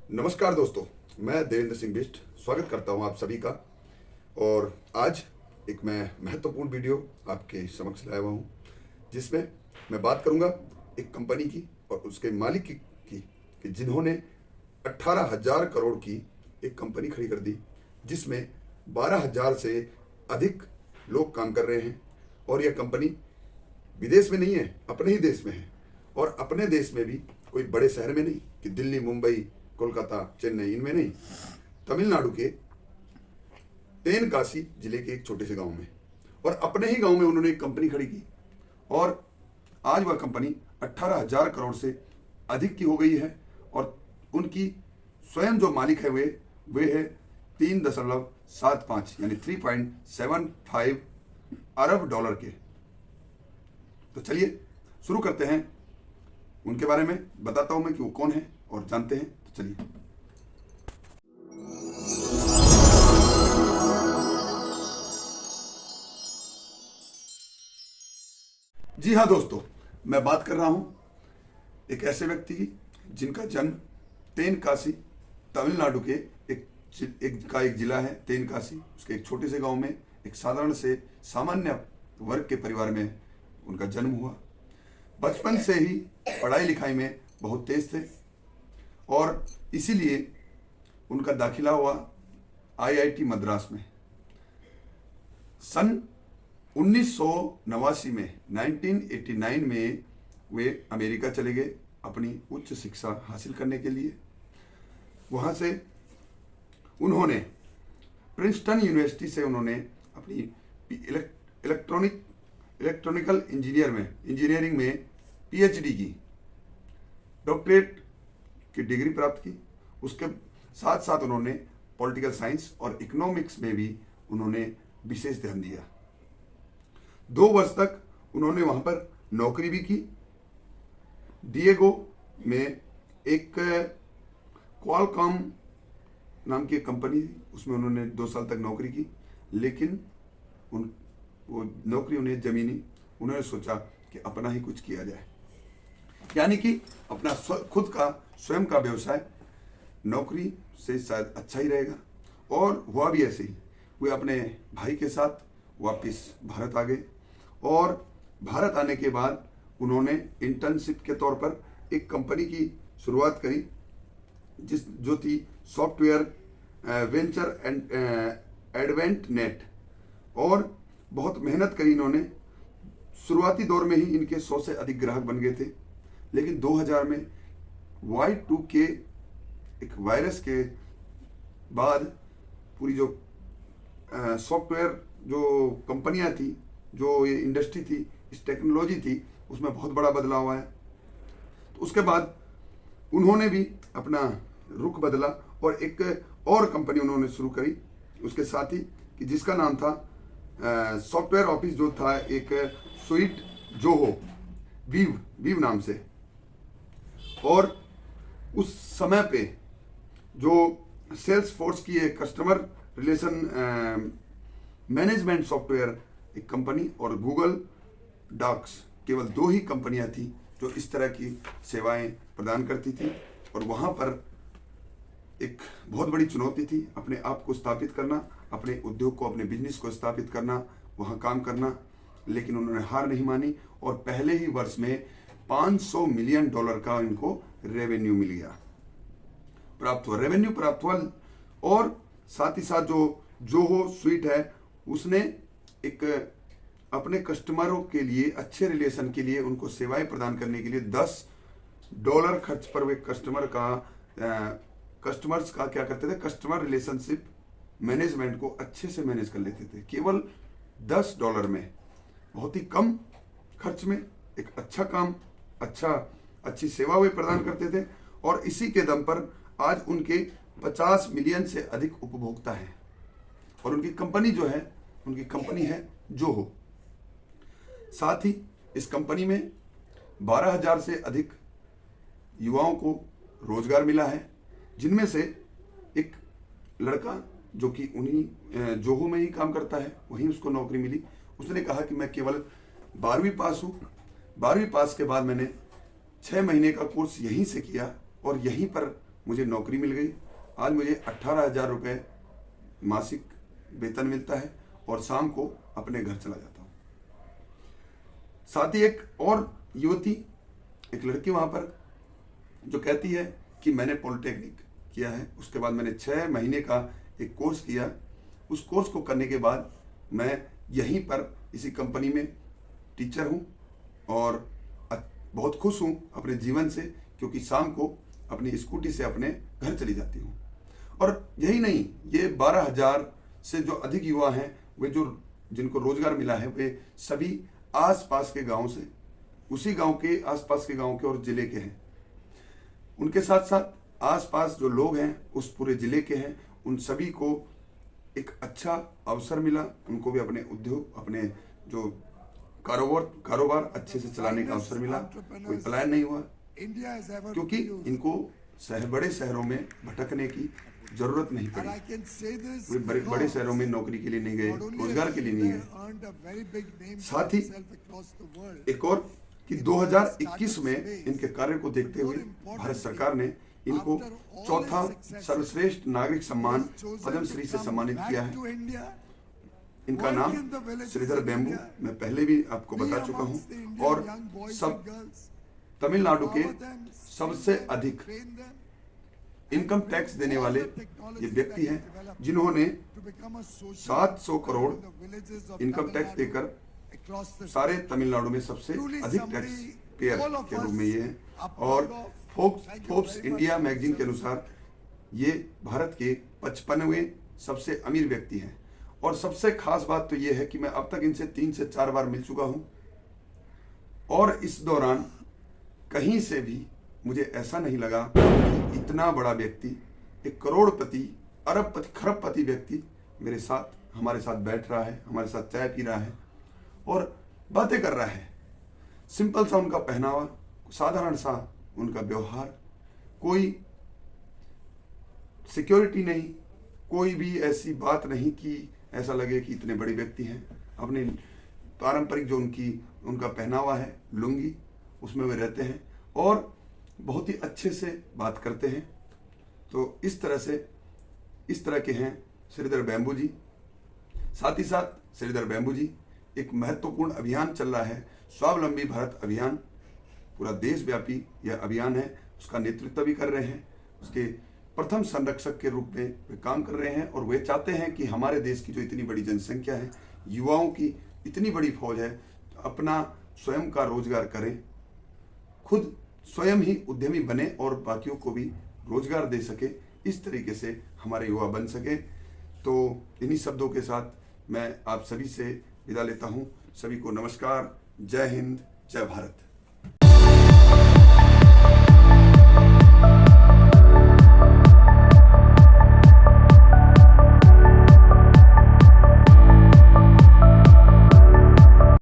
नमस्कार दोस्तों, मैं देवेंद्र सिंह बिष्ट स्वागत करता हूं आप सभी का। और आज एक मैं महत्वपूर्ण वीडियो आपके समक्ष लाया हुआ हूं, जिसमें मैं बात करूंगा एक कंपनी की और उसके मालिक की कि जिन्होंने 18,000 करोड़ की एक कंपनी खड़ी कर दी, जिसमें 12,000 से अधिक लोग काम कर रहे हैं। और यह कंपनी विदेश में नहीं है, अपने ही देश में है। और अपने देश में भी कोई बड़े शहर में नहीं कि दिल्ली, मुंबई, कोलकाता, चेन्नई, इनमें नहीं, तमिलनाडु के तेनकासी जिले के एक छोटे से गांव में, और अपने ही गांव में उन्होंने एक कंपनी खड़ी की। और आज वह कंपनी 18,000 करोड़ से अधिक की हो गई है। और उनकी स्वयं जो मालिक है वे है 3.75 यानी 3.75 अरब डॉलर के। तो चलिए शुरू करते हैं, उनके बारे में बताता हूं मैं कि वो कौन है और जानते हैं। तो चलिए। जी हाँ दोस्तों, मैं बात कर रहा हूं एक ऐसे व्यक्ति की जिनका जन्म तेनकासी, तमिलनाडु के एक जिला है तेनकासी, उसके एक छोटे से गांव में एक साधारण से सामान्य वर्ग के परिवार में उनका जन्म हुआ। बचपन से ही पढ़ाई लिखाई में बहुत तेज थे और इसीलिए उनका दाखिला हुआ आईआईटी मद्रास में। सन 1989 में 1989 में वे अमेरिका चले गए अपनी उच्च शिक्षा हासिल करने के लिए। वहाँ से उन्होंने प्रिंसटन यूनिवर्सिटी से उन्होंने अपनी इलेक्ट्रॉनिकल इंजीनियरिंग में पीएचडी की, डॉक्टरेट की डिग्री प्राप्त की। उसके साथ साथ उन्होंने पॉलिटिकल साइंस और इकोनॉमिक्स में भी उन्होंने विशेष ध्यान दिया। 2 वर्ष तक उन्होंने वहां पर नौकरी भी की। डिएगो में एक क्वालकॉम नाम की एक कंपनी थी, उसमें उन्होंने 2 साल तक नौकरी की, लेकिन वो नौकरी उन्हें जमी नहीं। उन्होंने सोचा कि अपना ही कुछ किया जाए, यानी कि अपना खुद का स्वयं का व्यवसाय। नौकरी से शायद अच्छा ही रहेगा। और हुआ भी ऐसे ही। वे अपने भाई के साथ वापस भारत आ गए और भारत आने के बाद उन्होंने इंटर्नशिप के तौर पर एक कंपनी की शुरुआत करी, जो थी software venture and advent net. और बहुत मेहनत करी इन्होंने। शुरुआती दौर में ही इनके 100 से अधिक ग्राहक बन गए थे, लेकिन 2000 में Y2K एक वायरस के बाद पूरी जो सॉफ्टवेयर जो कंपनियां थी, जो ये इंडस्ट्री थी, इस टेक्नोलॉजी थी, उसमें बहुत बड़ा बदलाव आया। तो उसके बाद उन्होंने भी अपना रुख बदला और एक और कंपनी उन्होंने शुरू करी उसके साथ ही, कि जिसका नाम था सॉफ्टवेयर ऑफिस, जो था एक स्वीट जोहो वीव नाम से। और उस समय पे जो सेल्स फोर्स की एक कस्टमर रिलेशन मैनेजमेंट सॉफ्टवेयर एक कंपनी और गूगल डॉक्स, केवल 2 ही कंपनियां थी जो इस तरह की सेवाएं प्रदान करती थी। और वहां पर एक बहुत बड़ी चुनौती थी अपने आप को स्थापित करना, अपने उद्योग को, अपने बिजनेस को स्थापित करना, वहां काम करना। लेकिन उन्होंने हार नहीं मानी और पहले ही वर्ष में $500 मिलियन का इनको रेवेन्यू मिल गया, रेवेन्यू प्राप्त हुआ। और साथ ही साथ जो जोहो स्वीट है, उसने एक अपने कस्टमरों के लिए अच्छे रिलेशन के लिए, उनको सेवाएं प्रदान करने के लिए $10 खर्च पर वे कस्टमर्स का क्या करते थे, कस्टमर रिलेशनशिप मैनेजमेंट को अच्छे से मैनेज कर लेते थे। केवल $10 में, बहुत ही कम खर्च में एक अच्छा काम, अच्छी सेवा वे प्रदान करते थे। और इसी के दम पर आज उनके 50 मिलियन से अधिक उपभोक्ता हैं। और उनकी कंपनी जो है, उनकी कंपनी है जोहो। साथ ही इस कंपनी में 12,000 से अधिक युवाओं को रोजगार मिला है, जिनमें से एक लड़का जो कि उन्हीं जोहो में ही काम करता है, वहीं उसको नौकरी मिली। उसने कहा कि मैं केवल 12वीं पास हूँ, 12वीं पास के बाद मैंने 6 महीने का कोर्स यहीं से किया और यहीं पर मुझे नौकरी मिल गई। आज मुझे 18,000 रुपये मासिक वेतन मिलता है और शाम को अपने घर चला जाता हूँ। साथ ही एक और युवती, एक लड़की वहाँ पर जो कहती है कि मैंने पॉलिटेक्निक किया है, उसके बाद मैंने 6 महीने का एक कोर्स किया। उस कोर्स को करने के बाद मैं यहीं पर इसी कंपनी में टीचर हूँ और बहुत खुश हूँ अपने जीवन से, क्योंकि शाम को अपनी स्कूटी से अपने घर चली जाती हूँ। और यही नहीं, ये 12,000 से जो अधिक युवा हैं, वे जो जिनको रोजगार मिला है, वे सभी आसपास के गांव से, उसी गांव के आसपास के गांव के और जिले के हैं। उनके साथ साथ आसपास जो लोग हैं उस पूरे जिले के हैं। उन सभी को एक अच्छा अवसर मिला, उनको भी अपने उद्योग, अपने जो कारोबार अच्छे से चलाने का अवसर मिला। कोई पलायन नहीं हुआ, क्योंकि इनको बड़े शहरों में भटकने की जरूरत नहीं पड़ी। वे बड़े शहरों में नौकरी के लिए नहीं गए, रोजगार के लिए नहीं गए। साथ ही एक और कि 2021 में इनके कार्य को देखते हुए भारत सरकार ने इनको चौथा सर्वश्रेष्ठ नागरिक सम्मान पद्मश्री से सम्मानित किया है। इनका नाम श्रीधर बेम्बू, मैं पहले भी आपको बता चुका हूं, और सब तमिलनाडु के सबसे अधिक इनकम टैक्स देने वाले ये व्यक्ति हैं, जिन्होंने 700 करोड़ इनकम टैक्स देकर सारे तमिलनाडु में सबसे अधिक टैक्स पेयर के रूप में ये हैं। और फोर्ब्स इंडिया मैगजीन के अनुसार ये भारत के 55वें सबसे अमीर व्यक्ति हैं। और सबसे खास बात तो ये है कि मैं अब तक इनसे 3 से 4 बार मिल चुका हूं, और इस दौरान कहीं से भी मुझे ऐसा नहीं लगा कि इतना बड़ा व्यक्ति, एक करोड़पति, अरबपति, खरबपति व्यक्ति मेरे साथ, हमारे साथ बैठ रहा है, हमारे साथ चाय पी रहा है और बातें कर रहा है। सिंपल सा उनका पहनावा, साधारण सा उनका व्यवहार, कोई सिक्योरिटी नहीं, कोई भी ऐसी बात नहीं कि ऐसा लगे कि इतने बड़े व्यक्ति हैं। अपने पारंपरिक जो उनका पहनावा है, लुंगी, उसमें वे रहते हैं और बहुत ही अच्छे से बात करते हैं। तो इस तरह के हैं श्रीधर बेम्बू जी। साथ ही साथ श्रीधर बेम्बू जी एक महत्वपूर्ण अभियान चल रहा है, स्वावलंबी भारत अभियान, पूरा देशव्यापी यह अभियान है, उसका नेतृत्व भी कर रहे हैं। उसके प्रथम संरक्षक के रूप में वे काम कर रहे हैं और वे चाहते हैं कि हमारे देश की जो इतनी बड़ी जनसंख्या है, युवाओं की इतनी बड़ी फौज है, अपना स्वयं का रोजगार करें, खुद स्वयं ही उद्यमी बने और बाकियों को भी रोजगार दे सके। इस तरीके से हमारे युवा बन सके। तो इन्हीं शब्दों के साथ मैं आप सभी से विदा लेता हूं। सभी को नमस्कार, जय हिंद, जय भारत।